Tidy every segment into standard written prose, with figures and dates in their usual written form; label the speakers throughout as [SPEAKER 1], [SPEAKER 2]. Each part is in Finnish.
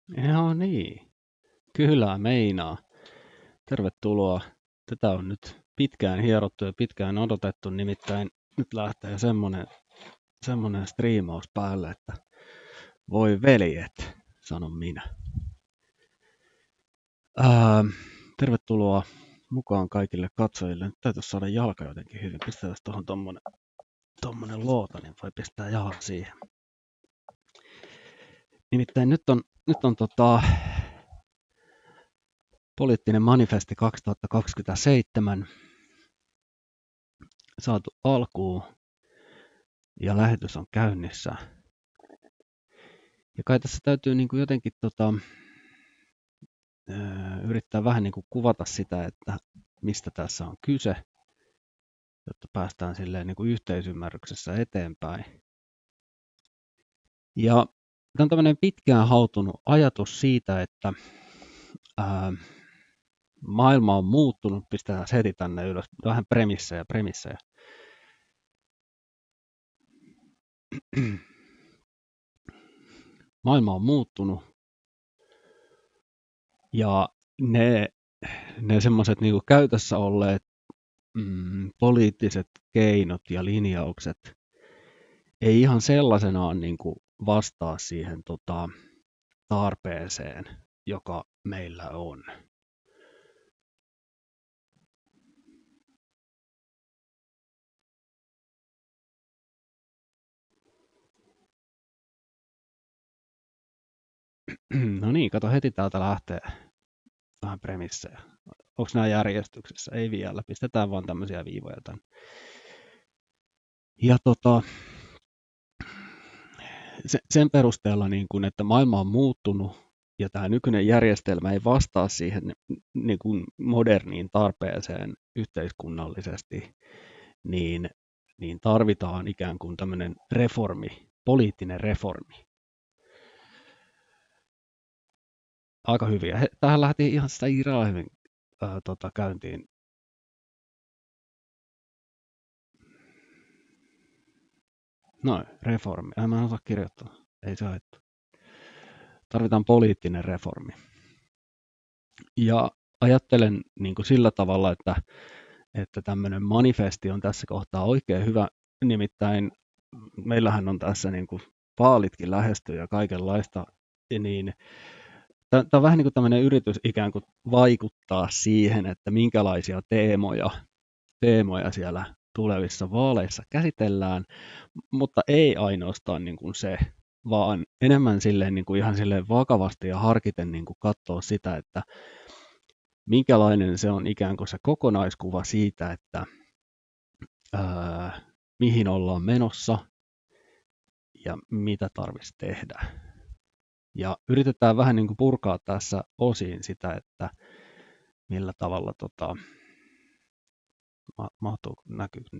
[SPEAKER 1] Joo niin, kyllä meinaa. Tervetuloa. Tätä on nyt pitkään hierottu ja pitkään odotettu, nimittäin nyt lähtee semmonen striimaus päälle, että voi veljet, sanon minä. Ää, tervetuloa mukaan kaikille katsojille. Nyt täytyisi saada jalka jotenkin hyvin. Pistetään tuohon tommonen loota, niin voi pistää jalan siihen. Nimittäin nyt on poliittinen manifesti 2027 saatu alkuun ja lähetys on käynnissä. Ja kai tässä täytyy niin kuin jotenkin yrittää vähän niin kuin kuvata sitä, että mistä tässä on kyse, jotta päästään silleen niin kuin yhteisymmärryksessä eteenpäin. Ja tämä on tämmöinen pitkään hautunut ajatus siitä, että maailma on muuttunut. Pistetään heti tänne ylös vähän premissejä. Maailma on muuttunut ja ne semmoiset niin kuin käytössä olleet poliittiset keinot ja linjaukset ei ihan sellaisenaan niin kuin vastaa siihen tarpeeseen, joka meillä on. No niin, kato heti täältä lähtee vähän premissejä. Onko nämä järjestyksessä? Ei vielä, pistetään vaan tämmöisiä viivoja tänne. Ja sen perusteella, niin kun, että maailma on muuttunut ja tämä nykyinen järjestelmä ei vastaa siihen niin kuin moderniin tarpeeseen yhteiskunnallisesti, niin tarvitaan ikään kuin tämmöinen reformi, poliittinen reformi. Aika hyviä. Tähän lähti ihan sitä irraa hyvin käyntiin. Noin, reformi. Mä en osaa kirjoittaa. Ei se haittaa. Tarvitaan poliittinen reformi. Ja ajattelen niin kuin sillä tavalla, että tämmöinen manifesti on tässä kohtaa oikein hyvä. Nimittäin meillähän on tässä niin kuin vaalitkin lähestyy ja kaikenlaista, niin tämä on vähän niin kuin tämmöinen yritys ikään kuin vaikuttaa siihen, että minkälaisia teemoja siellä tulevissa vaaleissa käsitellään, mutta ei ainoastaan niin kuin se, vaan enemmän silleen, niin kuin ihan silleen vakavasti ja harkiten niin kuin katsoa sitä, että minkälainen se on ikään kuin se kokonaiskuva siitä, että mihin ollaan menossa ja mitä tarvitsisi tehdä. Ja yritetään vähän niin kuin purkaa tässä osiin sitä, että millä tavalla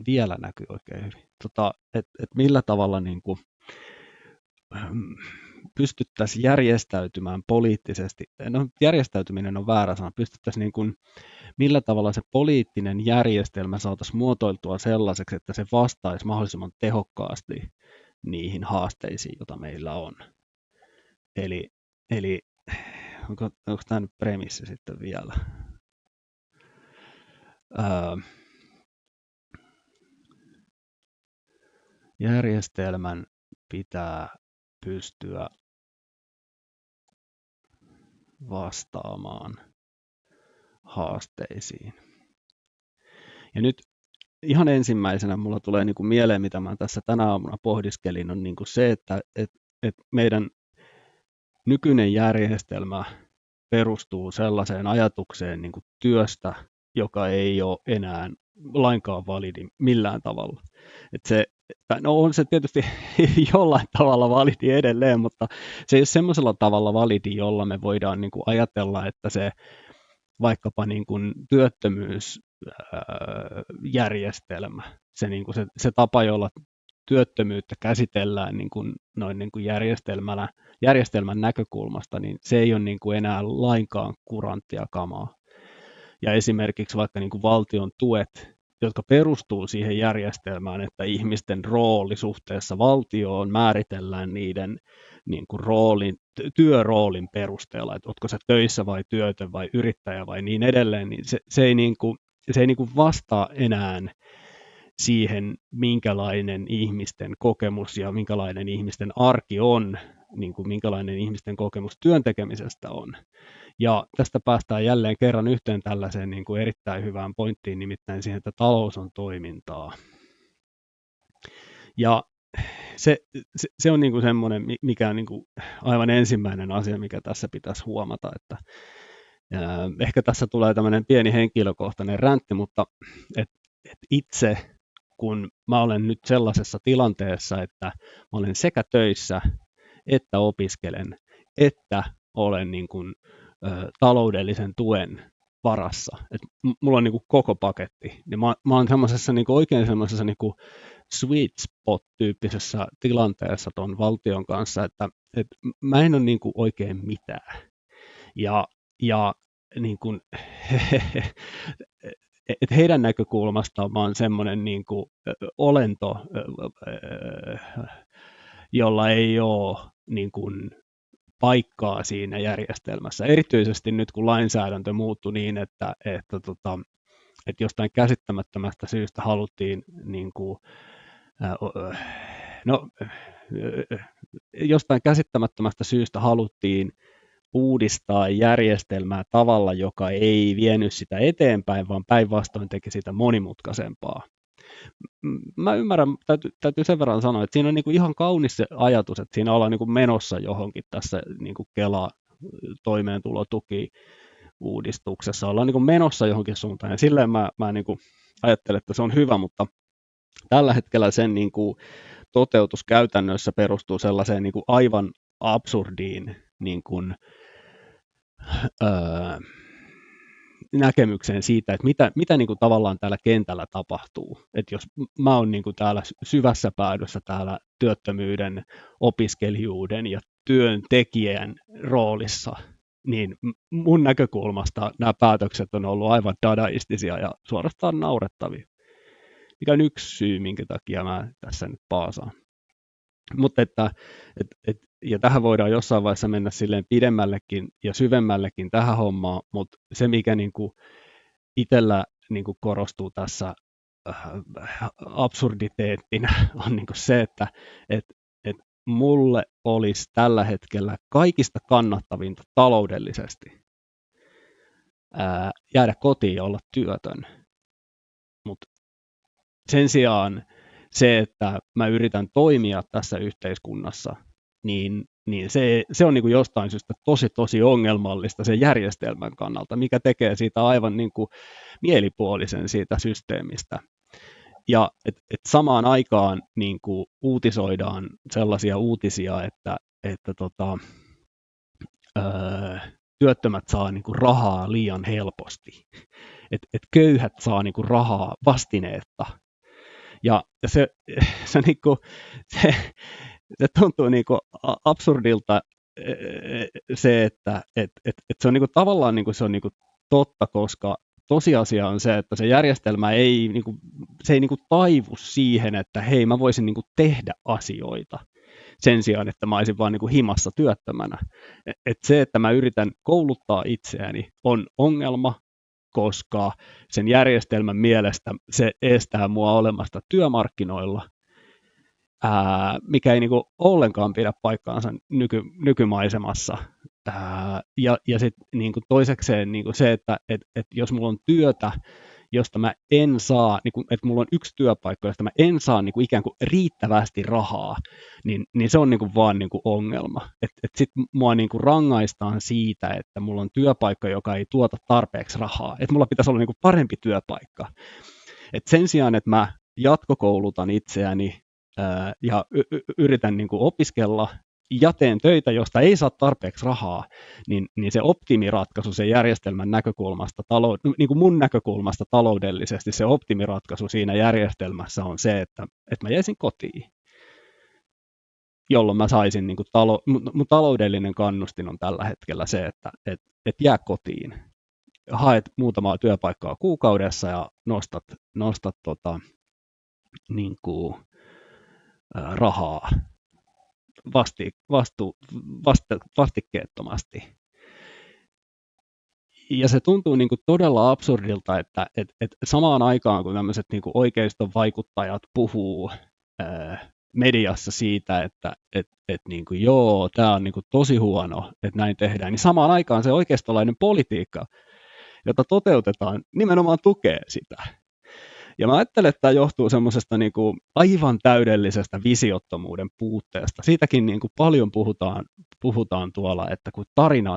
[SPEAKER 1] vielä näkyy oikein hyvin, että millä tavalla niin kuin, pystyttäisiin järjestäytymään poliittisesti. No, järjestäytyminen on väärä sana. Pystyttäisiin niin kuin, millä tavalla se poliittinen järjestelmä saataisiin muotoiltua sellaiseksi, että se vastaisi mahdollisimman tehokkaasti niihin haasteisiin, joita meillä on. Eli onko tämä nyt premissi sitten vielä? Järjestelmän pitää pystyä vastaamaan haasteisiin. Ja nyt ihan ensimmäisenä mulla tulee niin kuin mieleen, mitä mä tässä tänä aamuna pohdiskelin, on niin kuin se, että meidän nykyinen järjestelmä perustuu sellaiseen ajatukseen niin kuin työstä, joka ei ole enää lainkaan validi millään tavalla. No on se tietysti jollain tavalla validi edelleen, mutta se ei ole semmoisella tavalla validi, jolla me voidaan niin kuin ajatella, että se vaikkapa niin kuin työttömyysjärjestelmä, se tapa, jolla työttömyyttä käsitellään niin kuin noin niin kuin järjestelmän näkökulmasta, niin se ei ole niin kuin enää lainkaan kuranttia kamaa. Ja esimerkiksi vaikka niin kuin valtion tuet, jotka perustuu siihen järjestelmään, että ihmisten rooli suhteessa valtioon määritellään niiden niin kuin roolin työroolin perusteella, että ootko sä töissä vai työtön vai yrittäjä vai niin edelleen, niin se ei vastaa enää siihen, minkälainen ihmisten kokemus ja minkälainen ihmisten arki on, niin kuin minkälainen ihmisten kokemus työn tekemisestä on. Ja tästä päästään jälleen kerran yhteen tällaiseen niin kuin erittäin hyvään pointtiin, nimittäin siihen, että talous on toimintaa. Ja se on niin kuin semmoinen, mikä on niin kuin aivan ensimmäinen asia, mikä tässä pitäisi huomata, että ehkä tässä tulee tämmöinen pieni henkilökohtainen räntti, mutta itse kun mä olen nyt sellaisessa tilanteessa, että mä olen sekä töissä, että opiskelen, että olen niin kuin, taloudellisen tuen varassa. Et mulla on niin kuin koko paketti. Niin mä olen semmoisessa niin kuin oikein semmoisessa niin kuin sweet spot-tyyppisessä tilanteessa ton valtion kanssa, että mä en ole niin kuin oikein mitään. Ja niin kuin, että heidän näkökulmastaan mä oon semmoinen niin kuin olento, jolla ei ole niin kuin paikkaa siinä järjestelmässä. Erityisesti nyt, kun lainsäädäntö muuttui niin, että jostain käsittämättömästä syystä haluttiin niin kuin, jostain käsittämättömästä syystä haluttiin uudistaa järjestelmää tavalla, joka ei vienyt sitä eteenpäin, vaan päinvastoin teki sitä monimutkaisempaa. Mä ymmärrän, täytyy sen verran sanoa, että siinä on niin kuin ihan kaunis se ajatus, että siinä ollaan niin kuin menossa johonkin tässä niin kuin Kela-toimeentulotuki uudistuksessa, ollaan niin kuin menossa johonkin suuntaan, ja silleen mä niin kuin ajattelen, että se on hyvä, mutta tällä hetkellä sen niin kuin toteutus käytännössä perustuu sellaiseen niin kuin aivan absurdiin niin kuin, näkemykseen siitä, että mitä niin kuin tavallaan täällä kentällä tapahtuu. Että jos mä oon niin kuin täällä syvässä päädyssä täällä työttömyyden, opiskelijuuden ja työntekijän roolissa, niin mun näkökulmasta nämä päätökset on ollut aivan dadaistisia ja suorastaan naurettavia. Mikä on yksi syy, minkä takia mä tässä nyt paasaan. Mutta ja tähän voidaan jossain vaiheessa mennä silleen pidemmällekin ja syvemmällekin tähän hommaan, mutta se mikä niinku itsellä niinku korostuu tässä absurditeettina on niinku se, että mulle olisi tällä hetkellä kaikista kannattavinta taloudellisesti jäädä kotiin ja olla työtön. Mutta sen sijaan se, että mä yritän toimia tässä yhteiskunnassa, niin se on niin kuin jostain syystä tosi ongelmallista sen järjestelmän kannalta, mikä tekee siitä aivan niin kuin mielipuolisen siitä systeemistä. Ja et samaan aikaan niin kuin uutisoidaan sellaisia uutisia, että työttömät saa niin kuin rahaa liian helposti, että köyhät saa niin kuin rahaa vastineetta. Ja se tuntuu niin kuin absurdilta se, että se on niin kuin tavallaan niin kuin se on niin kuin totta, koska tosiasia on se, että se järjestelmä ei taivu siihen, että hei, mä voisin niin kuin tehdä asioita sen sijaan, että mä olisin vaan niin kuin himassa työttömänä. Se, että mä yritän kouluttaa itseäni, on ongelma, koska sen järjestelmän mielestä se estää mua olemasta työmarkkinoilla, mikä ei niinku ollenkaan pidä paikkaansa nykymaisemassa. Ja sitten niinku toisekseen niinku se, että jos mulla on työtä, josta mä en saa, että mulla on yksi työpaikka, josta mä en saa ikään kuin riittävästi rahaa, niin se on vaan ongelma. Sitten mua rangaistaan siitä, että mulla on työpaikka, joka ei tuota tarpeeksi rahaa. Että mulla pitäisi olla parempi työpaikka. Et sen sijaan, että mä jatkokoulutan itseäni ja yritän opiskella ja teen töitä, josta ei saa tarpeeksi rahaa, niin se optimiratkaisu sen järjestelmän näkökulmasta, niin kuin mun näkökulmasta taloudellisesti, se optimiratkaisu siinä järjestelmässä on se, että mä jäisin kotiin, jolloin mä saisin, mun taloudellinen kannustin on tällä hetkellä se, että jää kotiin, haet muutamaa työpaikkaa kuukaudessa ja nostat rahaa vastikkeettomasti. Ja se tuntuu niin kuin todella absurdilta, että samaan aikaan kun tämmöiset niin kuin oikeiston vaikuttajat puhuu mediassa siitä, että niin kuin, joo, tämä on niin kuin tosi huono, että näin tehdään, niin samaan aikaan se oikeistolainen politiikka, jota toteutetaan, nimenomaan tukee sitä. Ja mä ajattelen, että tämä johtuu semmoisesta niin kuin aivan täydellisestä visiottomuuden puutteesta. Siitäkin niin kuin paljon puhutaan tuolla, että kun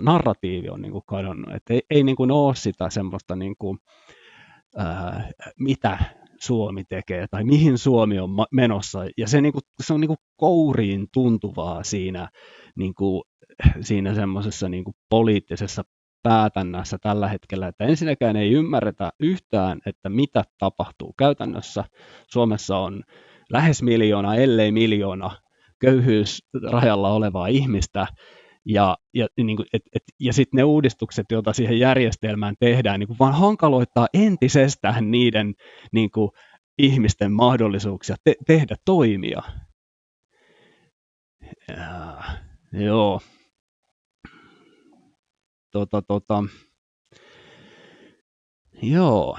[SPEAKER 1] narratiivi on niin kuin kadonnut, että ei niin kuin ole sitä semmoista, niin kuin, mitä Suomi tekee tai mihin Suomi on menossa. Ja se, niin kuin, se on niin kuin kouriin tuntuvaa siinä semmoisessa niin kuin poliittisessa päätännässä tällä hetkellä, että ensinnäkään ei ymmärretä yhtään, että mitä tapahtuu käytännössä. Suomessa on lähes 1 miljoona, ellei 1 miljoona köyhyysrajalla olevaa ihmistä, ja sitten ne uudistukset, joita siihen järjestelmään tehdään, niin kuin vaan hankaloittaa entisestään niiden niin kuin, ihmisten mahdollisuuksia tehdä toimia. Joo. Joo.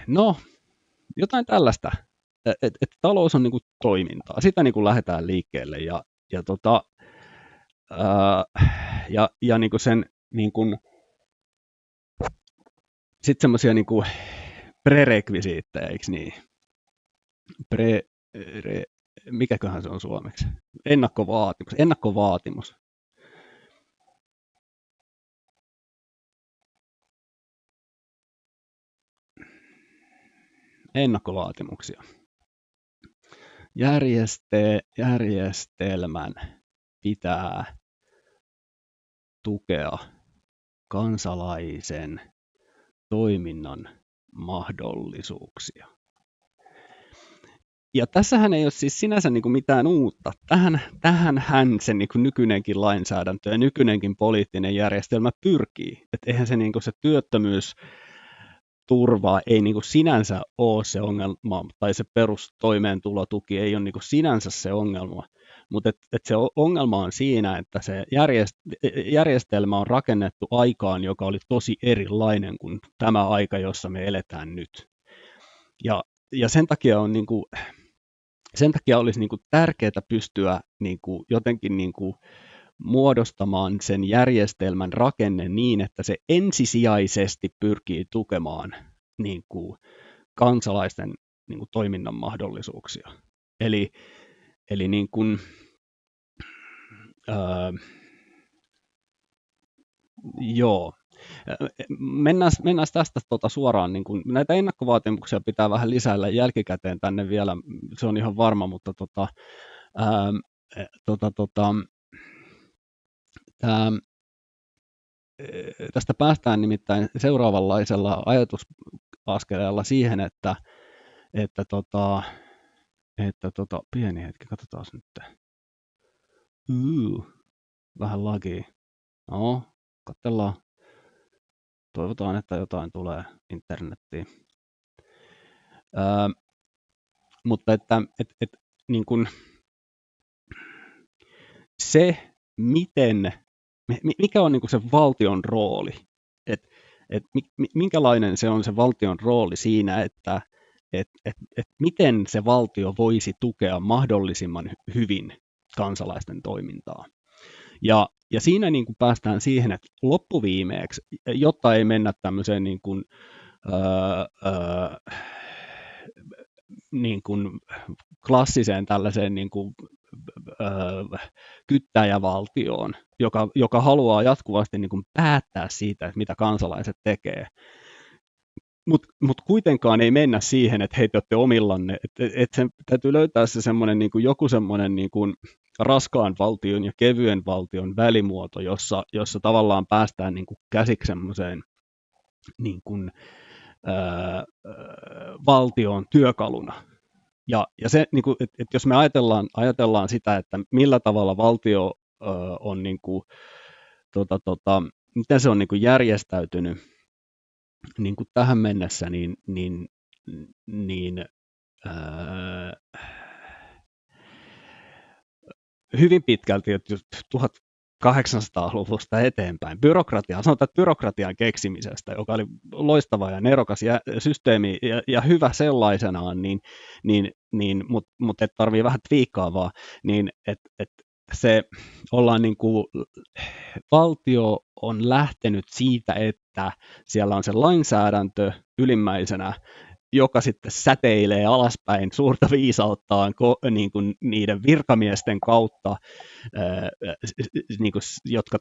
[SPEAKER 1] No, jotain tällaista, että talous on niinku toimintaa. Sitä niinku lähdetään liikkeelle ja niinku sen niinku sitten semmoisia niinku prerekvisiittejä, eikö niin? Mikäköhän se on suomeksi? Ennakkovaatimus. Ennakkovaatimuksia. Järjestelmän pitää tukea kansalaisen toiminnan mahdollisuuksia. Ja tässähän ei ole siis sinänsä niin kuin mitään uutta. Tähänhän se niin kuin nykyinenkin lainsäädäntö ja nykyinenkin poliittinen järjestelmä pyrkii. Että eihän se, niin kuin se työttömyysturva ei niin kuin sinänsä ole se ongelma, tai se perustoimeentulotuki ei ole niin kuin sinänsä se ongelma. Mutta se ongelma on siinä, että se järjestelmä on rakennettu aikaan, joka oli tosi erilainen kuin tämä aika, jossa me eletään nyt. Ja sen takia olisi niin kuin tärkeää pystyä niin kuin jotenkin niin kuin muodostamaan sen järjestelmän rakenne niin, että se ensisijaisesti pyrkii tukemaan niin kuin kansalaisten niin kuin toiminnan mahdollisuuksia. Eli niin kuin, joo. Mennään tästä suoraan, niin kuin, näitä ennakkovaatimuksia pitää vähän lisäillä jälkikäteen tänne vielä, se on ihan varma, mutta tästä päästään nimittäin seuraavanlaisella ajatusaskeleella siihen, että pieni hetki, katsotaan nyt. Vähän lagii. No, katsellaan. Toivotaan, että jotain tulee internettiin. Mutta että niin kuin se, mikä on niin kuin se valtion rooli, minkälainen se on se valtion rooli siinä, että miten se valtio voisi tukea mahdollisimman hyvin kansalaisten toimintaa. Ja siinä niin kuin päästään siihen, että loppuviimeeksi, jotta ei mennä tämmöiseen niin kuin klassiseen tällaiseen niin kuin, kyttäjävaltioon, joka haluaa jatkuvasti niin kuin päättää siitä, että mitä kansalaiset tekee. Mutta kuitenkaan ei mennä siihen, että hei, te olette omillanne. Että sen täytyy löytää se semmoinen, niin kuin joku semmoinen niin kuin raskaan valtion ja kevyen valtion välimuoto, jossa tavallaan päästään niin kuin käsiksi semmoiseen niin kuin, valtion työkaluna. Ja se, niin kuin, että jos me ajatellaan sitä, että millä tavalla valtio on, niin kuin, miten se on niin kuin järjestäytynyt niin kuin tähän mennessä, niin hyvin pitkälti että just 1800-luvusta eteenpäin. Sanotaan, että byrokratian keksimisestä, joka oli loistava ja nerokas systeemi ja hyvä sellaisenaan, mutta et tarvii vähän twiikkaavaa, niin se ollaan niin kuin, valtio on lähtenyt siitä, että siellä on se lainsäädäntö ylimmäisenä, joka sitten säteilee alaspäin suurta viisauttaan niin kuin niiden virkamiesten kautta, niin kuin, jotka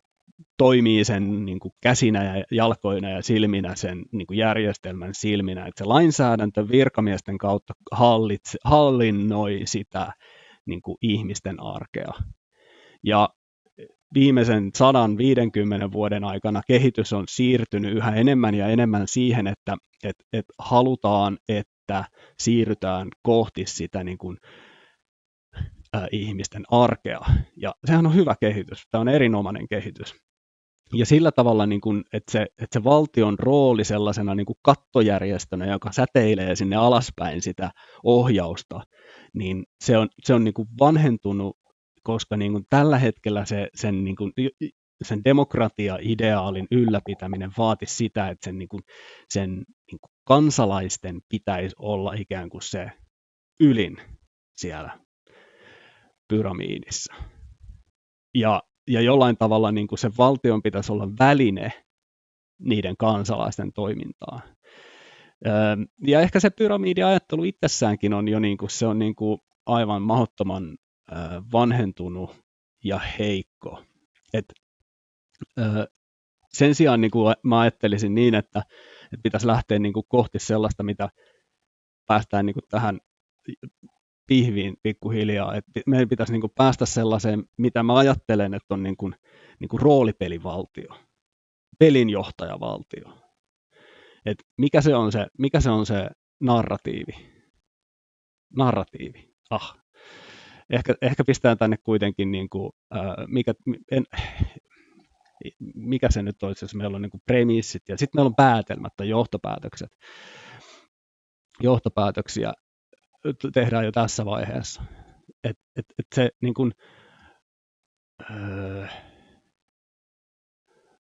[SPEAKER 1] toimii sen niin kuin käsinä ja jalkoina ja silminä sen niin kuin järjestelmän silminä, että se lainsäädäntö virkamiesten kautta hallinnoi sitä niin kuin ihmisten arkea. Ja viimeisen 150 vuoden aikana kehitys on siirtynyt yhä enemmän ja enemmän siihen, että halutaan, että siirrytään kohti sitä niin kuin, ihmisten arkea. Ja sehän on hyvä kehitys, tämä on erinomainen kehitys. Ja sillä tavalla, niin kuin, että se valtion rooli sellaisena niin kuin kattojärjestönä, joka säteilee sinne alaspäin sitä ohjausta, niin se on niin kuin vanhentunut, koska niin kuin tällä hetkellä sen demokratia-ideaalin ylläpitäminen vaati sitä, että sen niin kuin kansalaisten pitäisi olla ikään kuin se ylin siellä pyramiidissa. Ja jollain tavalla niin kuin se valtion pitäisi olla väline niiden kansalaisten toimintaan. Ja ehkä se pyramidiajattelu itsessäänkin on jo niin kuin, se on niin kuin aivan mahdottoman vanhentunut ja heikko. Sen sijaan niin kuin mä ajattelisin niin, että pitäisi lähteä niin kuin kohti sellaista, mitä päästään niin kuin tähän pihviin pikkuhiljaa. Että meidän pitäisi niin kuin päästä sellaiseen, mitä mä ajattelen, että on niin kuin roolipelivaltio, pelinjohtajavaltio. Et mikä se on se narratiivi. Ehkä pistää tänne kuitenkin, niin kuin, mikä se nyt olisi, jos meillä on niin kuin premissit ja sitten meillä on päätelmät tai johtopäätöksiä tehdään jo tässä vaiheessa. Se niin kuin,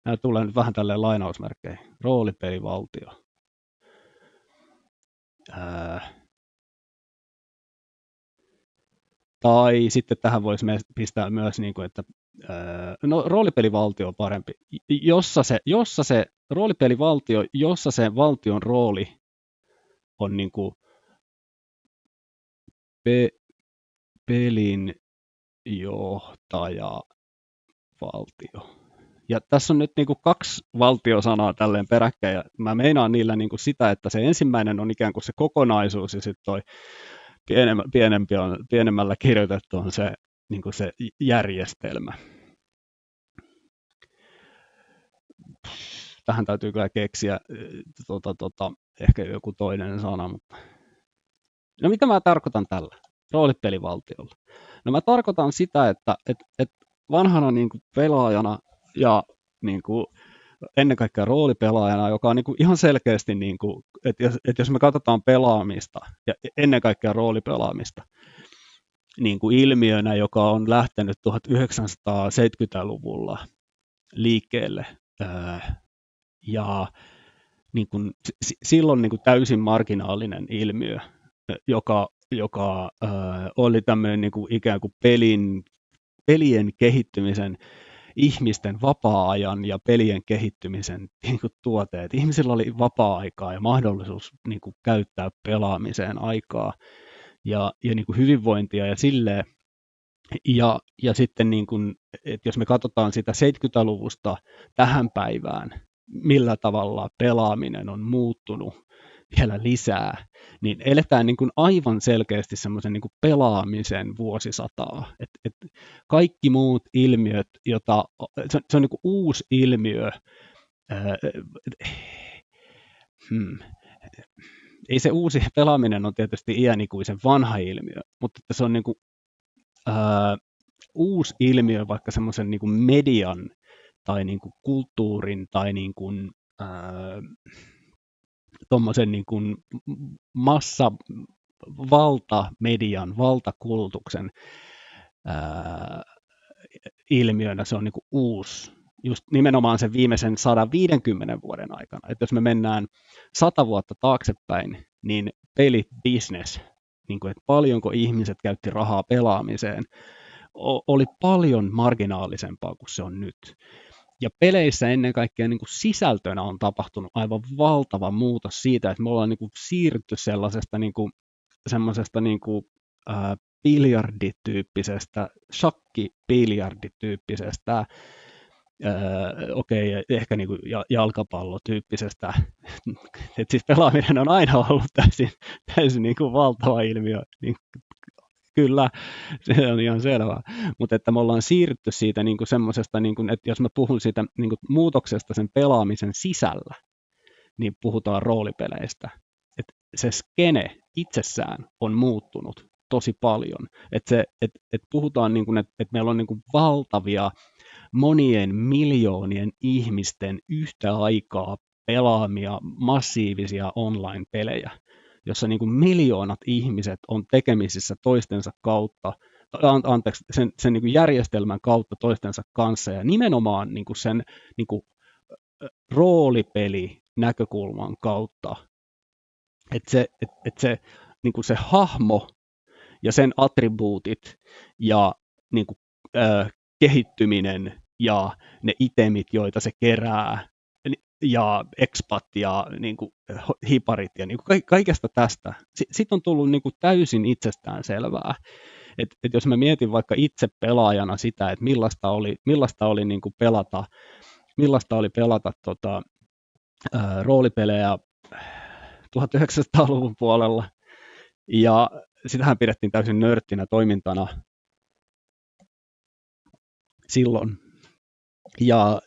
[SPEAKER 1] nämä tulee nyt vähän tälleen lainausmerkkeihin. Roolipelivaltio. Tai sitten tähän voisi pistää myös, niin kuin, että roolipelivaltio on parempi, jossa se roolipelivaltio, jossa se valtion rooli on niin kuin pelin johtajavaltio. Ja tässä on nyt niin kuin 2 valtiosanaa tälleen peräkkäin, ja mä meinaan niillä niin kuin sitä, että se ensimmäinen on ikään kuin se kokonaisuus, ja sitten toi pienemmällä kirjoitettu on se, niin kuin se järjestelmä. Tähän täytyy kyllä keksiä ehkä joku toinen sana, mutta no mitä mä tarkoitan tällä roolipelivaltiolla? No mä tarkoitan sitä, että vanhana niin kuin pelaajana ja niin kuin ennen kaikkea roolipelaajana, joka on niin kuin ihan selkeästi, niin kuin, että jos me katsotaan pelaamista ja ennen kaikkea roolipelaamista niin kuin ilmiönä, joka on lähtenyt 1970-luvulla liikkeelle ja niin kuin, silloin niin kuin täysin marginaalinen ilmiö, joka oli tämmöinen niin kuin ikään kuin pelien kehittymisen, ihmisten vapaa-ajan ja pelien kehittymisen niin kuin tuoteet. Ihmisillä oli vapaa-aikaa ja mahdollisuus niin kuin käyttää pelaamiseen aikaa ja niin kuin hyvinvointia ja silleen. Ja sitten niin kuin, että jos me katsotaan sitä 70-luvusta tähän päivään, millä tavalla pelaaminen on muuttunut vielä lisää, niin eletään niin kuin aivan selkeästi semmoisen niin kuin pelaamisen vuosisataa. Et kaikki muut ilmiöt, se on niin kuin uusi ilmiö, ei se uusi pelaaminen on tietysti iänikuisen vanha ilmiö, mutta että se on niin kuin, uusi ilmiö vaikka semmoisen niin kuin median tai niin kuin kulttuurin tai niin kuin, tuommoisen niin kuin valtamedian, valtakulutuksen ää, ilmiönä, se on niin kuin uusi, just nimenomaan sen viimeisen 150 vuoden aikana. Että jos me mennään 100 vuotta taaksepäin, niin pelibisnes, niin kuin, että paljonko ihmiset käytti rahaa pelaamiseen, oli paljon marginaalisempaa kuin se on nyt. Ja peleissä ennen kaikkea niin kuin sisältönä on tapahtunut aivan valtava muutos siitä, että me ollaan niin kuin siirrytty sellaisesta niin kuin, semmoisesta niin kuin, biljardityyppisestä, shakki-biljardityyppisestä, ehkä niin kuin jalkapallotyyppisestä. Et siis pelaaminen on aina ollut täysin niin kuin valtava ilmiö. Niin, kyllä, se on ihan selvää. Mutta että me ollaan siirrytty siitä niin kuin semmoisesta, niin kuin, että jos mä puhun siitä niin kuin muutoksesta sen pelaamisen sisällä, niin puhutaan roolipeleistä. Et se skene itsessään on muuttunut tosi paljon. Et puhutaan, niin kuin, että meillä on niin kuin valtavia monien miljoonien ihmisten yhtä aikaa pelaamia massiivisia online-pelejä, jossa niin kuin miljoonat ihmiset on tekemisissä toistensa kautta, sen niin kuin järjestelmän kautta toistensa kanssa, ja nimenomaan niin kuin sen niin kuin roolipeli näkökulman kautta, että se, niin kuin se hahmo ja sen attribuutit ja niin kuin, kehittyminen ja ne itemit, joita se kerää, ja expat ja niin kuin, hiparit ja niin kuin, kaikesta tästä. Sitten on tullut niin kuin, täysin itsestään selvää. Et jos mä mietin vaikka itse pelaajana sitä, että millaista oli niin kuin pelata roolipelejä 1900-luvun puolella, ja sitähän pidettiin täysin nörttinä toimintana silloin. Ja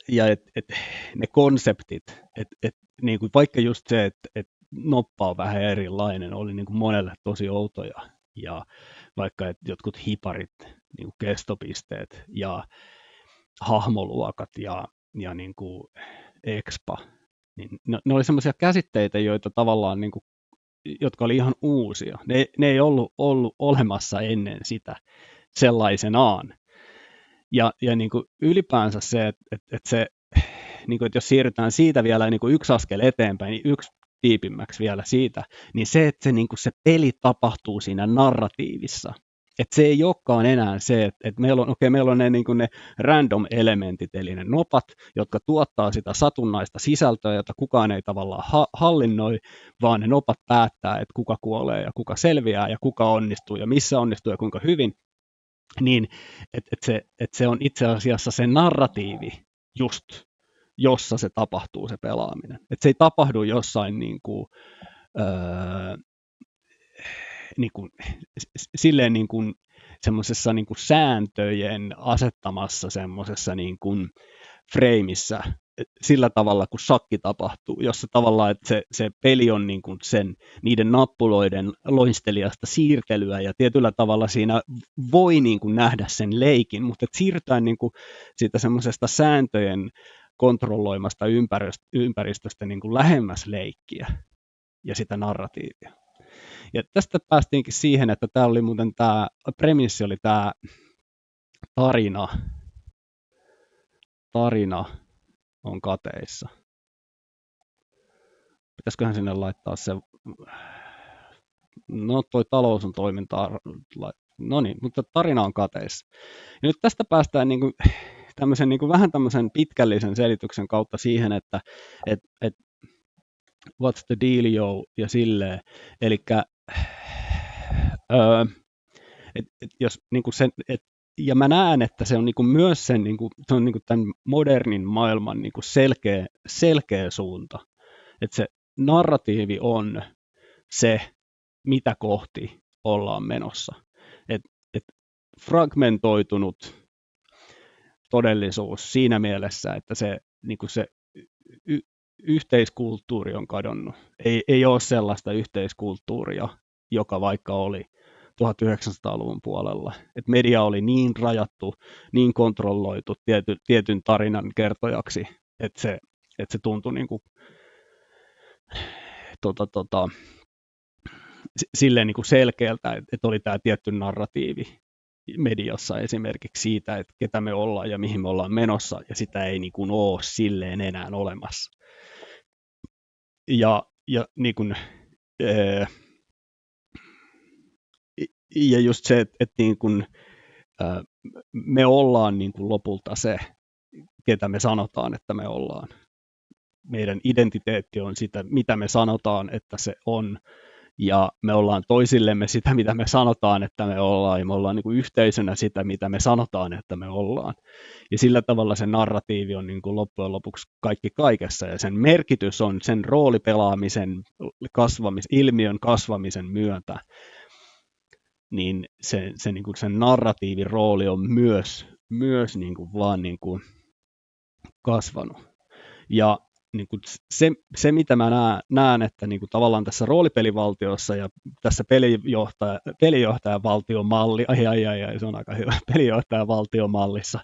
[SPEAKER 1] ne konseptit, niin kuin vaikka just se, että noppa on vähän erilainen, oli niin kuin monelle tosi outoja. Ja vaikka että jotkut hiparit, niin kuin kestopisteet ja hahmoluokat ja niin kuin expa, niin ne oli semmoisia käsitteitä, joita tavallaan niin kuin, jotka oli ihan uusia. Ne ei ollut olemassa ennen sitä sellaisenaan. Ja niin kuin ylipäänsä se, että se, niin kuin, että jos siirrytään siitä vielä niin kuin yksi askel eteenpäin, niin yksi tiipimmäksi vielä siitä, niin se, että niin kuin se peli tapahtuu siinä narratiivissa. Että se ei olekaan enää se, että meillä on ne, niin kuin ne random elementit, eli ne nopat, jotka tuottaa sitä satunnaista sisältöä, jota kukaan ei tavallaan hallinnoi, vaan ne nopat päättää, että kuka kuolee ja kuka selviää ja kuka onnistuu ja missä onnistuu ja kuinka hyvin. Niin, että se on itse asiassa se narratiivi just, jossa se tapahtuu se pelaaminen. Että se ei tapahdu jossain niin kuin, silleen niin kuin semmoisessa niin kuin sääntöjen asettamassa semmoisessa niin kuin freimissä sillä tavalla, kun shakki tapahtuu, jossa tavallaan että se peli on niin kuin niiden nappuloiden loistelijasta siirtelyä, ja tietyllä tavalla siinä voi niin kuin nähdä sen leikin, mutta siirrytään niin kuin siitä semmoisesta sääntöjen kontrolloimasta ympäristöstä niin kuin lähemmäs leikkiä ja sitä narratiivia. Ja tästä päästiinkin siihen, että tämä oli muuten tämä premissi oli tämä tarina on kateissa. Pitäisiköhän sinne laittaa se, no toi talous on toimintaa, no niin, mutta tarina on kateissa. Ja nyt tästä päästään niin kuin tämmöisen, niin kuin vähän tämmöisen pitkällisen selityksen kautta siihen, että what's the dealio ja silleen, eli jos niin kuin sen, ja mä näen, että se on niin kuin myös sen, niin kuin, se on niin kuin tämän modernin maailman niin kuin selkeä suunta, että se narratiivi on se, mitä kohti ollaan menossa. Et fragmentoitunut todellisuus siinä mielessä, että se, niin kuin se yhteiskulttuuri on kadonnut. Ei ole sellaista yhteiskulttuuria, joka vaikka oli 1900-luvun puolella. Et media oli niin rajattu, niin kontrolloitu tietyn tarinan kertojaksi, että se tuntui niin kuin, silleen niin kuin selkeältä, että oli tämä tietty narratiivi. mediassa esimerkiksi siitä, että ketä me ollaan ja mihin me ollaan menossa, ja sitä ei niin kuin ole silleen enää olemassa. Ja niin kuin, ja just se, että niin kuin, me ollaan niin kuin lopulta se, ketä me sanotaan, että me ollaan. Meidän identiteetti on sitä, mitä me sanotaan, että se on, ja me ollaan toisillemme sitä, mitä me sanotaan, että me ollaan, ja me ollaan niin kuin yhteisönä sitä, mitä me sanotaan, että me ollaan. Ja sillä tavalla se narratiivi on niin kuin loppujen lopuksi kaikki kaikessa, ja sen merkitys on sen roolipelaamisen ilmiön kasvamisen myötä, niin se niin kuin sen narratiivin rooli on myös niin kuin vaan niin kuin kasvanut. Ja niin kuin se, mitä mä näen, että niin kuin tavallaan tässä roolipelivaltiossa ja tässä pelijohtajan valtiomalli, se on aika hyvä, pelijohtajan valtiomallissa,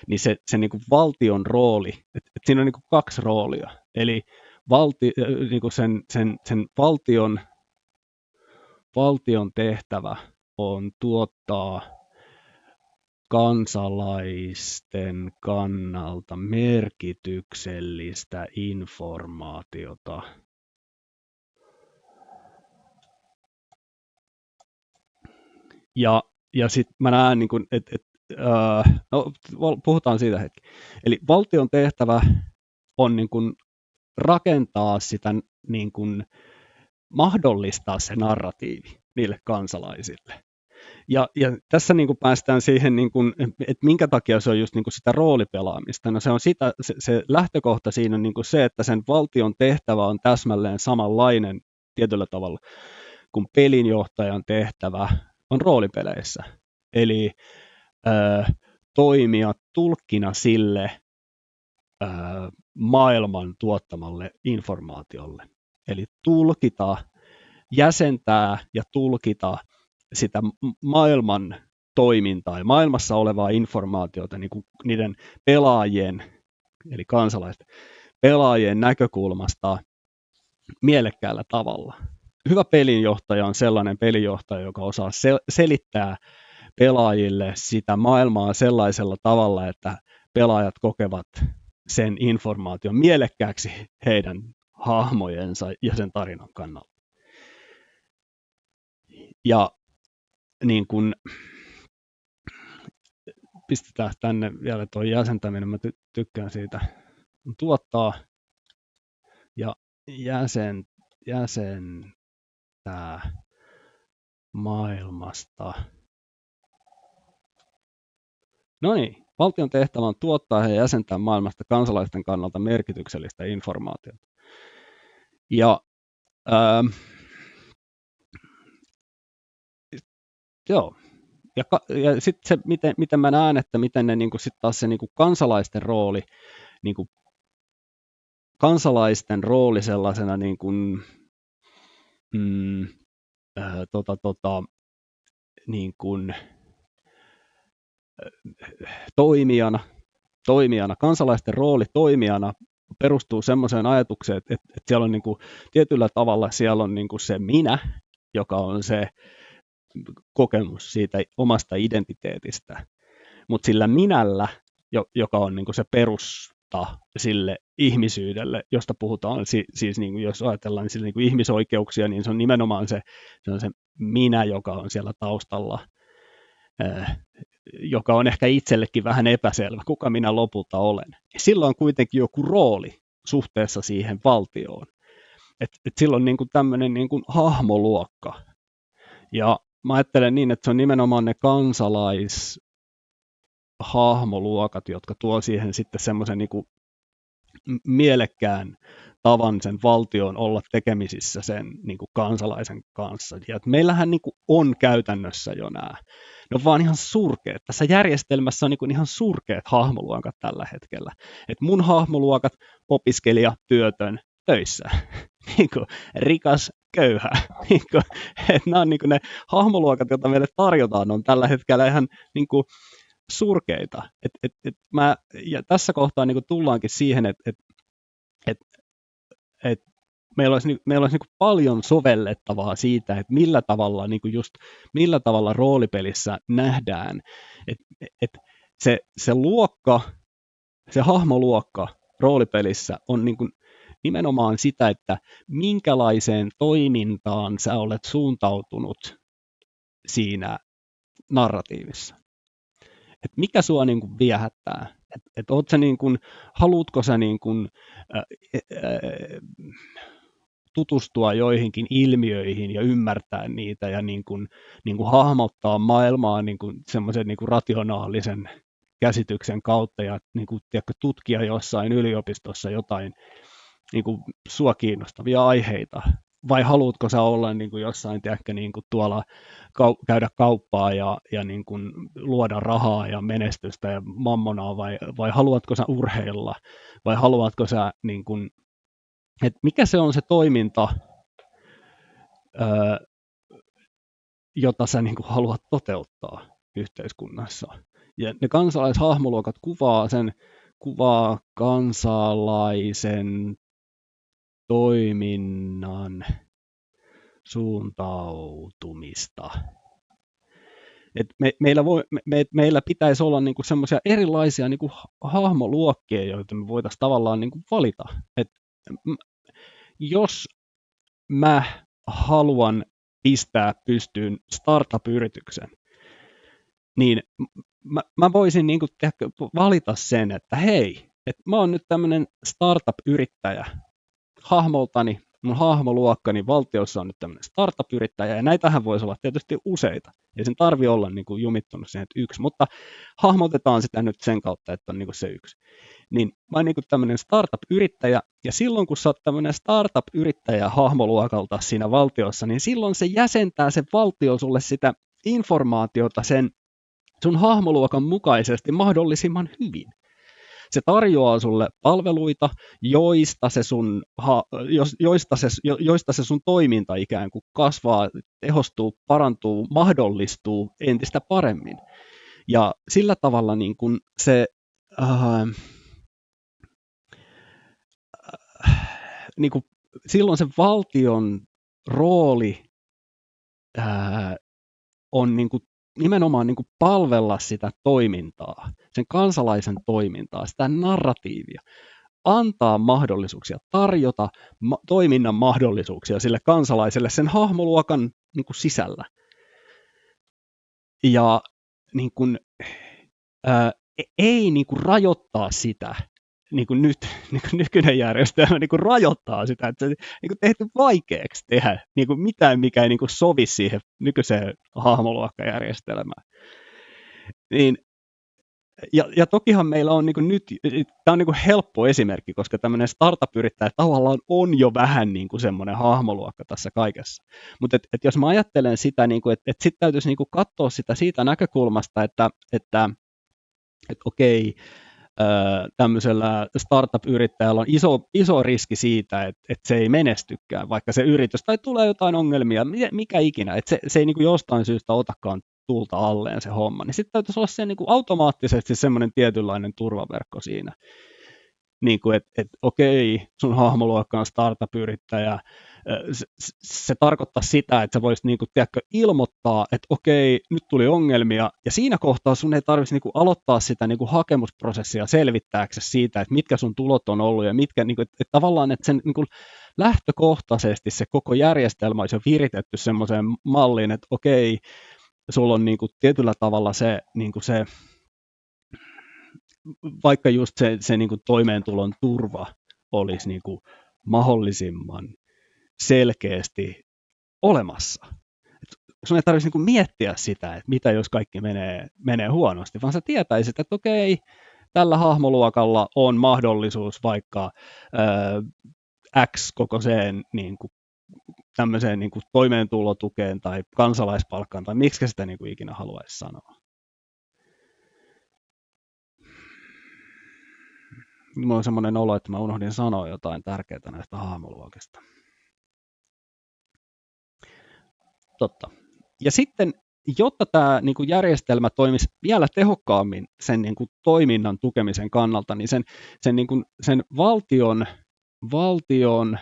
[SPEAKER 1] niin se niin kuin valtion rooli, että siinä on niin kuin kaksi roolia, eli niin kuin sen valtion tehtävä on tuottaa kansalaisten kannalta merkityksellistä informaatiota. Ja sitten mä näen, niin kun, puhutaan siitä hetki. Eli valtion tehtävä on niin kun rakentaa sitä, niin kun mahdollistaa se narratiivi niille kansalaisille. Ja tässä niin kuin päästään siihen, niin kuin, että minkä takia se on just niin kuin sitä roolipelaamista. No se on se lähtökohta siinä on niin kuin se, että sen valtion tehtävä on täsmälleen samanlainen tietyllä tavalla kuin pelinjohtajan tehtävä on roolipeleissä. Eli toimia tulkkina sille maailman tuottamalle informaatiolle. Eli jäsentää ja tulkita sitä maailman toimintaa ja maailmassa olevaa informaatiota niin kuin niiden pelaajien, eli kansalaisten pelaajien näkökulmasta mielekkäällä tavalla. Hyvä pelinjohtaja on sellainen pelinjohtaja, joka osaa selittää pelaajille sitä maailmaa sellaisella tavalla, että pelaajat kokevat sen informaation mielekkääksi heidän hahmojensa ja sen tarinan kannalta. Ja niin kun pistetään tänne vielä tuo jäsentäminen, mä tykkään siitä, tuottaa ja jäsentää maailmasta. No niin, valtion tehtävä on tuottaa ja jäsentää maailmasta kansalaisten kannalta merkityksellistä informaatiota. Ja joo. Ja sitten se, miten mä näen, että miten ne niinku sit taas se niinku kansalaisten rooli, niinku kansalaisten rooli sellaisena niinku, niin kuin toimijana, kansalaisten rooli toimijana perustuu semmoiseen ajatukseen, että siellä on niin kuin, tietyllä tavalla siellä on niin kuin se minä, joka on se kokemus siitä omasta identiteetistä, mutta sillä minällä, joka on niin kuin se perusta sille ihmisyydelle, josta puhutaan, siis niin kuin jos ajatellaan niin, niin kuin ihmisoikeuksia, niin se on nimenomaan se on se minä, joka on siellä taustalla, joka on ehkä itsellekin vähän epäselvä, kuka minä lopulta olen. Ja sillä on kuitenkin joku rooli suhteessa siihen valtioon. Et sillä on niin kuin tämmöinen niin kuin hahmoluokka. Ja mä ajattelen niin, että se on nimenomaan ne kansalaishahmoluokat, jotka tuo siihen sitten semmoisen niin kuin mielekkään tavan sen valtion olla tekemisissä sen niin kuin kansalaisen kanssa. Ja meillähän niin kuin on käytännössä jo nämä. Ne on vaan ihan surkeat. Tässä järjestelmässä on niin kuin ihan surkeat hahmoluokat tällä hetkellä. Et mun hahmoluokat, opiskelija, työtön, töissä. Niin kuin rikas, köyhä. Niin kuin, nämä on niin kuin ne hahmoluokat, joita meille tarjotaan, on tällä hetkellä ihan niin kuin surkeita. Ja tässä kohtaa niin kuin tullaankin siihen, että meillä olisi niin kuin paljon sovellettavaa siitä, että millä tavalla, niin kuin just, millä tavalla roolipelissä nähdään, että se luokka, se hahmoluokka roolipelissä on niin kuin nimenomaan sitä, että minkälaiseen toimintaan sä olet suuntautunut siinä narratiivissa. Et mikä sua niin kuin viehättää? Oot sä niin kuin, haluatko sä niin kuin, tutustua joihinkin ilmiöihin ja ymmärtää niitä ja niin kuin hahmottaa maailmaa niin kuin semmoisen niin kuin rationaalisen käsityksen kautta ja niin kuin, tiedätkö, tutkia jossain yliopistossa jotain niin kuin sua kiinnostavia aiheita, vai haluatko sä olla niin kuin jossain, tiedätkö, niin kuin tuolla käydä kauppaa ja niin kuin luoda rahaa ja menestystä ja mammonaa, vai haluatko sä urheilla, vai haluatko sä, niin kuin, että mikä se on se toiminta, jota sä niin kuin haluat toteuttaa yhteiskunnassa. Ja ne kansalaishahmoluokat kuvaa kansalaisen toiminnan suuntautumista. Meillä pitäisi olla niinku semmoisia erilaisia niinku hahmoluokkia, joita me voitaisiin tavallaan niinku valita. Jos mä haluan pistää pystyyn startup-yrityksen, niin mä voisin niinku valita sen, että hei, että mä oon nyt tämmöinen startup-yrittäjä hahmoltani, mun hahmoluokkani valtiossa on nyt tämmöinen startup-yrittäjä, ja näitähän voisi olla tietysti useita. Ei sen tarvi olla niin kuin jumittunut siihen, että yksi, mutta hahmotetaan sitä nyt sen kautta, että on niin kuin se yksi. Niin mä oon niin kuin tämmöinen startup-yrittäjä, ja silloin kun sä oot tämmöinen startup-yrittäjä hahmoluokalta siinä valtiossa, niin silloin se jäsentää se valtio sulle sitä informaatiota sen sun hahmoluokan mukaisesti mahdollisimman hyvin. Se tarjoaa sulle palveluita, joista se sun toiminta ikään kuin kasvaa, tehostuu, parantuu, mahdollistuu entistä paremmin. Ja sillä tavalla niin kuin se niin kuin silloin se valtion rooli on niin kuin nimenomaan niin kuin palvella sitä toimintaa, sen kansalaisen toimintaa, sitä narratiivia, antaa mahdollisuuksia, tarjota toiminnan mahdollisuuksia sille kansalaiselle sen hahmoluokan niin kuin sisällä. Ja niin kuin, ei niin kuin rajoittaa sitä, niin kuin nyt niin kuin nykyinen järjestelmä niin kuin rajoittaa sitä, että se on niin kuin tehty vaikeaksi tehdä niin kuin mitään, mikä ei niin kuin sovi siihen nykyiseen hahmoluokkajärjestelmään. Niin, ja tokihan meillä on niin kuin nyt, tämä on niin kuin helppo esimerkki, koska tämmöinen startup-yrittäjä tavallaan on jo vähän niin kuin semmoinen hahmoluokka tässä kaikessa. Mutta jos mä ajattelen sitä, niin kuin, että sitten täytyisi niin kuin katsoa sitä siitä näkökulmasta, että okei, tämmöisellä startup-yrittäjällä on iso riski siitä, että se ei menestykään, vaikka se yritys, tai tulee jotain ongelmia, mikä ikinä, että se ei niin kuin jostain syystä otakaan tulta alleen se homma, niin sitten täytyisi olla se niin kuin automaattisesti semmoinen tietynlainen turvaverkko siinä. Niin kuin, että okei, sun hahmoluokka on startup-yrittäjä, se tarkoittaa sitä, että sä voisit niin kuin, tiedätkö, ilmoittaa, että okei, nyt tuli ongelmia, ja siinä kohtaa sun ei tarvitsisi niin kuin, aloittaa sitä niin kuin, hakemusprosessia selvittääksesi siitä, että mitkä sun tulot on ollut, ja mitkä, niin kuin, että tavallaan, että sen niin kuin, lähtökohtaisesti se koko järjestelmä olisi jo viritetty semmoiseen malliin, että okei, sulla on niin kuin, tietyllä tavalla niin kuin se vaikka just se niin kuin toimeentulon turva olisi niin kuin mahdollisimman selkeästi olemassa. Sun ei tarvitsisi niin kuin miettiä sitä, että mitä jos kaikki menee huonosti, vaan sä tietäisit, että okei, tällä hahmoluokalla on mahdollisuus vaikka X-kokoiseen niin kuin tämmöiseen niin kuin toimeentulotukeen tai kansalaispalkkaan, tai miksi sitä niin kuin ikinä haluaisi sanoa. Minulla on semmoinen olo, että mä unohdin sanoa jotain tärkeää näistä hahmoluokista. Totta. Ja sitten, jotta tämä niin kuin järjestelmä toimisi vielä tehokkaammin sen niin kuin toiminnan tukemisen kannalta, niin sen valtion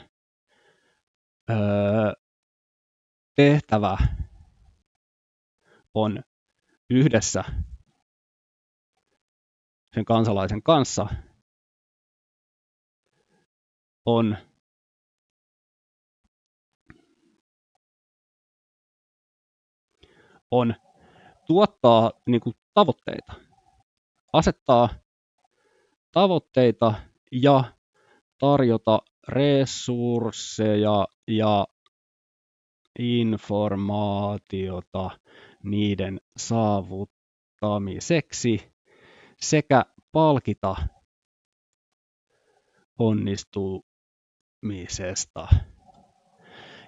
[SPEAKER 1] tehtävä on yhdessä sen kansalaisen kanssa on tuottaa niin kuin tavoitteita, asettaa tavoitteita ja tarjota resursseja ja informaatiota niiden saavuttamiseksi sekä palkita onnistumisesta.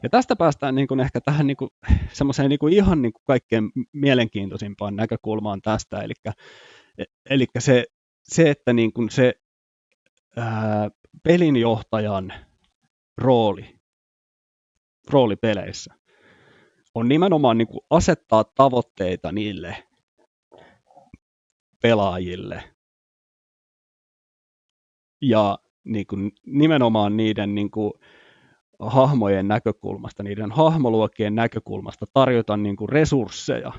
[SPEAKER 1] Ja tästä päästään niin kuin ehkä tähän niin kuin semmoiseen niin kuin ihan niin kuin kaikkein mielenkiintoisimpaan näkökulmaan tästä, eli se että niin kuin se pelinjohtajan rooli peleissä on nimenomaan niin kuin asettaa tavoitteita niille pelaajille ja niin kuin nimenomaan niiden niin kuin hahmojen näkökulmasta, niiden hahmoluokkien näkökulmasta tarjota niin kuin resursseja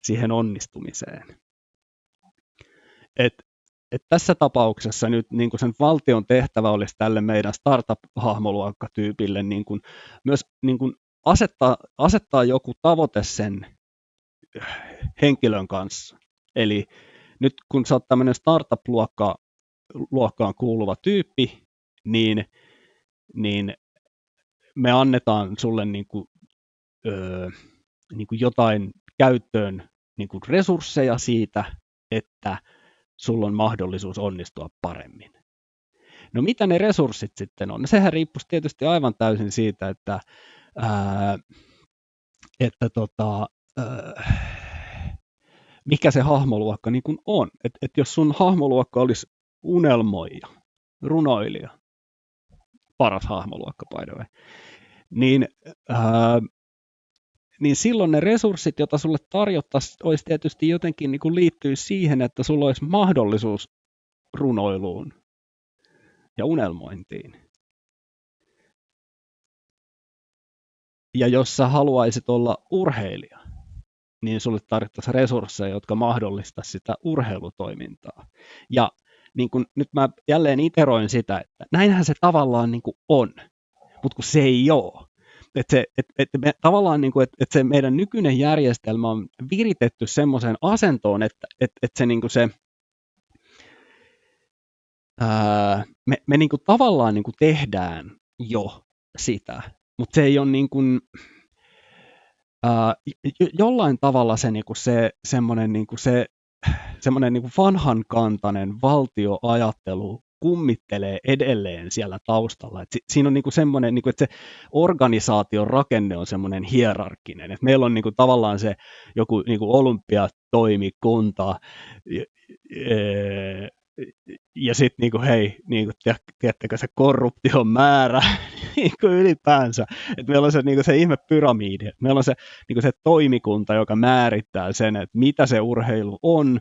[SPEAKER 1] siihen onnistumiseen. Et tässä tapauksessa nyt niin kuin sen valtion tehtävä olisi tälle meidän startup-hahmoluokkatyypille niin kuin myös niin kuin asettaa joku tavoite sen henkilön kanssa. Eli nyt kun sä oot tämmöinen startup-luokkaan kuuluva tyyppi, niin me annetaan sulle niin kuin jotain käyttöön niin kuin resursseja siitä, että sulla on mahdollisuus onnistua paremmin. No mitä ne resurssit sitten on? No, sehän riippuisi tietysti aivan täysin siitä, että mikä se hahmoluokka niin kuin on. Et jos sun hahmoluokka olisi unelmoija, runoilija, paras hahmoluokka by the way, niin silloin ne resurssit, joita sulle tarjottaisiin, olisi tietysti jotenkin niin kuin liittyisi siihen, että sulla olisi mahdollisuus runoiluun ja unelmointiin. Ja jos sä haluaisit olla urheilija, niin sulle tarvittaisiin resursseja, jotka mahdollistaisivat sitä urheilutoimintaa. Ja niin kun, nyt mä jälleen iteroin sitä, että näinhän se tavallaan niin kuin on, mutta kun se ei ole. Tavallaan niin kuin, että se meidän nykyinen järjestelmä on viritetty semmoiseen asentoon, että se, niin kuin se me niin kuin tavallaan niin kuin tehdään jo sitä, mutta se ei ole niin kuin, jollain tavalla se, niin kuin se semmoinen niin kuin semmoinen niin kuin vanhankantainen valtioajattelu kummittelee edelleen siellä taustalla. Siinä on niin kuin semmoinen, niin kuin, että se organisaation rakenne on semmoinen hierarkkinen. Että meillä on niin kuin tavallaan se joku niin kuin olympiatoimikunta ja sitten niin kuin, hei, niin kuin, tiedättekö se korruption määrä niin kuin ylipäänsä. Että meillä on se, niin kuin se ihme pyramidi. Meillä on se, niin kuin se toimikunta, joka määrittää sen, että mitä se urheilu on.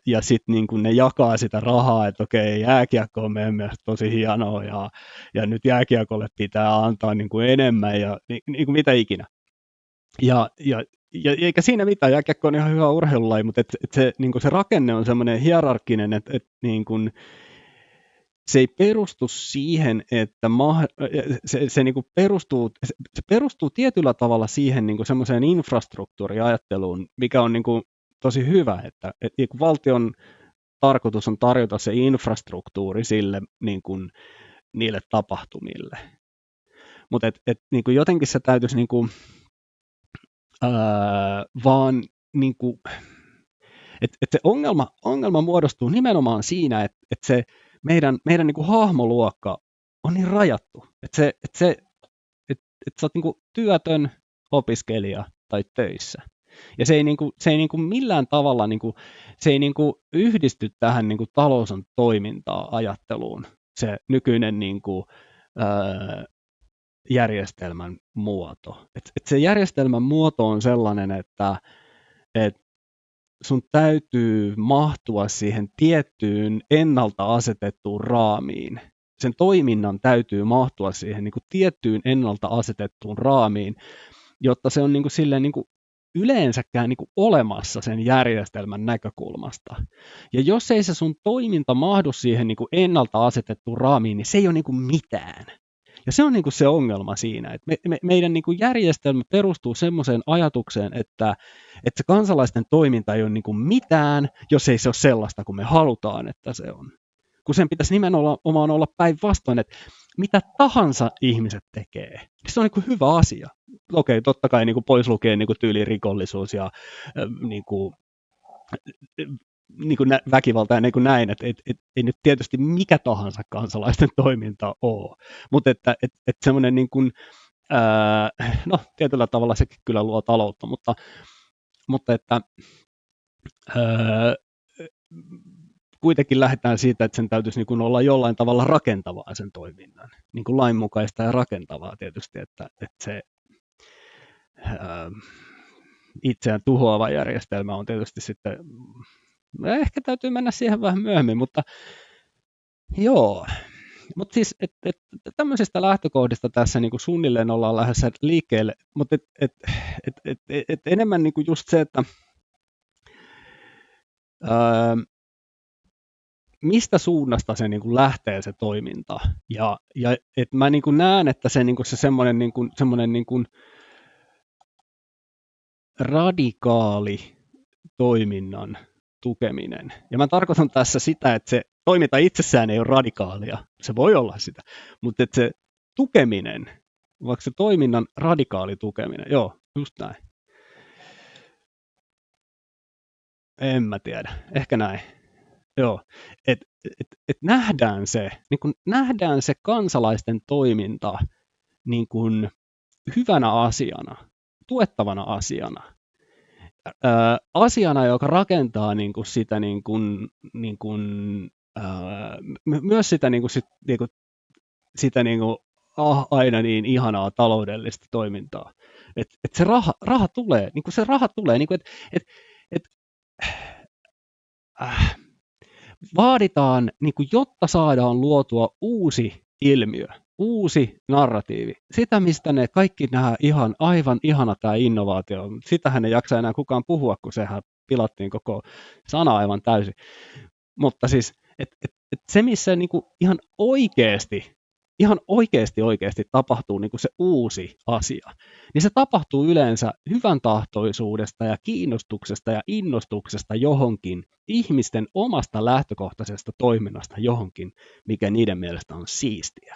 [SPEAKER 1] Ja sitten niin kun ne jakaa sitä rahaa, että okei, jääkiekko on meidän mielestä tosi hienoa ja nyt jääkiekolle pitää antaa niin kuin enemmän ja niin kuin mitä ikinä. Ja eikä siinä mitään, jääkiekko on ihan hyvä urheilulaji, mutta se, niin kuin se rakenne on semmoinen hierarkkinen, että niin kuin, se ei perustu siihen, että se niin kuin se perustuu tietyllä tavalla siihen niin kuin semmoiseen infrastruktuuriajatteluun, mikä on niin kuin tosi hyvä, että valtion tarkoitus on tarjota se infrastruktuuri sille niin kuin niille tapahtumille. Mutta niin kuin jotenkin se täytyisi niin kuin, vaan niin kuin, että se ongelma muodostuu nimenomaan siinä, että se meidän niin kuin hahmoluokka on niin rajattu, että sä oot niin kuin työtön opiskelija tai töissä. Ja se ei niin kuin millään tavalla niin kuin, se ei niin kuin yhdisty tähän niin kuin talous on toimintaa ajatteluun, se nykyinen niin kuin, järjestelmän muoto. Et se järjestelmän muoto on sellainen, että sun täytyy mahtua siihen tiettyyn ennalta asetettuun raamiin, sen toiminnan täytyy mahtua siihen niin kuin tiettyyn ennalta asetettuun raamiin, jotta se on niin kuin silleen niin kuin yleensäkään niin kuin olemassa sen järjestelmän näkökulmasta. Ja jos ei se sun toiminta mahdu siihen niin kuin ennalta asetettuun raamiin, niin se ei ole niin kuin mitään. Ja se on niin kuin se ongelma siinä, että meidän niin kuin järjestelmä perustuu semmoiseen ajatukseen, että se kansalaisten toiminta ei ole niin kuin mitään, jos ei se ole sellaista kuin me halutaan, että se on. Kun sen pitäisi nimenomaan olla päinvastoin, että mitä tahansa ihmiset tekee, niin se on niin kuin hyvä asia. Okei, totta kai niin kuin pois lukee niin kuin tyyliin ja niin kuin väkivalta ja niin kuin näin, että ei nyt tietysti mikä tahansa kansalaisten toiminta ole, mutta että semmoinen niin kuin, no tietyllä tavalla sekin kyllä luo taloutta, mutta että kuitenkin lähdetään siitä, että sen täytyisi niin kuin olla jollain tavalla rakentavaa sen toiminnan, niin kuin lainmukaista ja rakentavaa tietysti, että se itseään tuhoava järjestelmä on tietysti sitten, ehkä täytyy mennä siihen vähän myöhemmin, mutta joo. Mutta siis tämmöisistä lähtökohdista tässä niin kuin suunnilleen ollaan lähdössä liikkeelle, mutta enemmän niin kuin just se, että mistä suunnasta se niin kuin lähtee se toiminta. Ja että mä niin kuin näen, että se, niin kuin se semmoinen niin kuin radikaali toiminnan tukeminen. Ja mä tarkoitan tässä sitä, että se toiminta itsessään ei ole radikaalia. Se voi olla sitä, mutta että se tukeminen, vaikka se toiminnan radikaali tukeminen, joo, just näin. En mä tiedä, ehkä näin. Joo, että nähdään se, niin kun nähdään se kansalaisten toiminta niin kun hyvänä asiana, tuettavana asiana, asiana, joka rakentaa niin kun sitä myös sitä, sitä aina niin ihanaa taloudellista toimintaa. Että se raha tulee, niin kun se raha tulee, niin kun, vaaditaan, niin kuin, jotta saadaan luotua uusi ilmiö, uusi narratiivi. Sitä, mistä ne kaikki nämä aivan ihana tämä innovaatio, sitähän ei jaksa enää kukaan puhua, kun sehän pilattiin koko sana aivan täysin. Mutta siis, se missä niin kuin ihan oikeasti tapahtuu niin kuin se uusi asia, niin se tapahtuu yleensä hyvän tahtoisuudesta ja kiinnostuksesta ja innostuksesta johonkin, ihmisten omasta lähtökohtaisesta toiminnasta johonkin, mikä niiden mielestä on siistiä.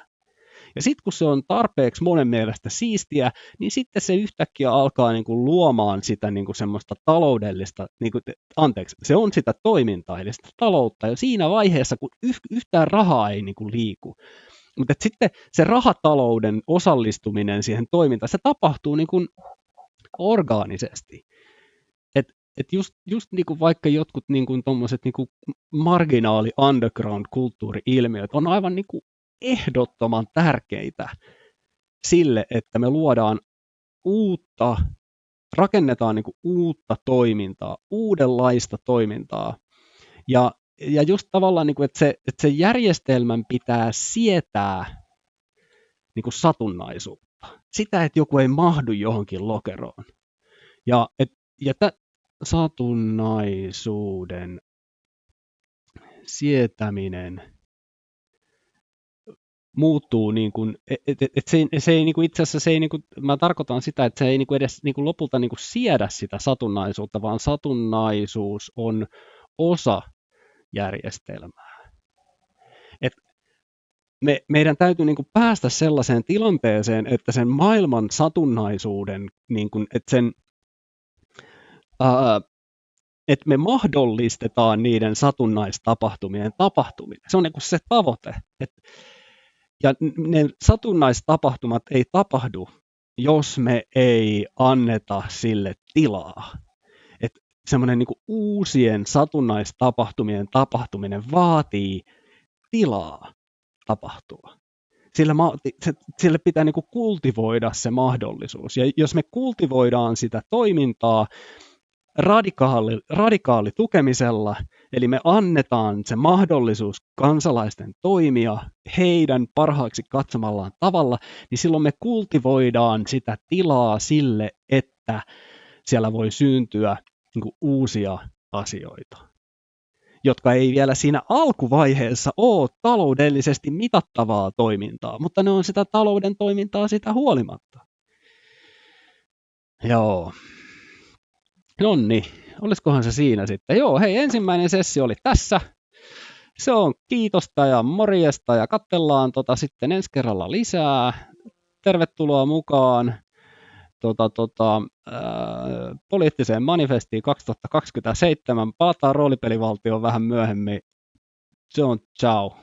[SPEAKER 1] Ja sitten kun se on tarpeeksi monen mielestä siistiä, niin sitten se yhtäkkiä alkaa niin kuin luomaan sitä niin kuin semmoista taloudellista, niin kuin, se on sitä toimintaa, eli sitä taloutta, ja siinä vaiheessa, kun yhtään rahaa ei niin kuin liiku. Mutta sitten se rahatalouden osallistuminen siihen toimintaan, se tapahtuu niin kuin orgaanisesti. Et just niin kuin vaikka jotkut niin kuin tommoset niin kuin marginaali underground-kulttuuri-ilmiöt on aivan niin kuin ehdottoman tärkeitä sille, että me luodaan rakennetaan niin kuin uutta toimintaa, uudenlaista toimintaa. Ja just tavallaan, niin kuin, että se järjestelmän pitää sietää niin kuin satunnaisuutta. Sitä, että joku ei mahdu johonkin lokeroon. Ja satunnaisuuden sietäminen muuttuu niin kuin, se ei niin kuin itse asiassa, mä tarkoitan sitä, että se ei niin kuin edes niin kuin lopulta niin kuin siedä sitä satunnaisuutta, vaan satunnaisuus on osa järjestelmää. Meidän täytyy niin kuin päästä sellaiseen tilanteeseen, että sen maailman satunnaisuuden, niin kuin, että me mahdollistetaan niiden satunnaistapahtumien tapahtuminen. Se on niin kuin se tavoite. Ja ne satunnaistapahtumat ei tapahdu, jos me ei anneta sille tilaa. Että semmoinen niin kuin uusien satunnaistapahtumien tapahtuminen vaatii tilaa tapahtua. Sille pitää niin kuin kultivoida se mahdollisuus. Ja jos me kultivoidaan sitä toimintaa radikaali tukemisella, eli me annetaan se mahdollisuus kansalaisten toimia heidän parhaaksi katsomallaan tavalla, niin silloin me kultivoidaan sitä tilaa sille, että siellä voi syntyä niin kuin uusia asioita, jotka ei vielä siinä alkuvaiheessa ole taloudellisesti mitattavaa toimintaa, mutta ne on sitä talouden toimintaa sitä huolimatta. Joo. Nonni, olisikohan se siinä sitten? Joo, hei, ensimmäinen sessio oli tässä. Se on kiitosta ja morjesta ja katsellaan sitten ensi kerralla lisää. Tervetuloa mukaan poliittiseen manifestiin 2027. Palataan roolipelivaltioon vähän myöhemmin. Se on ciao.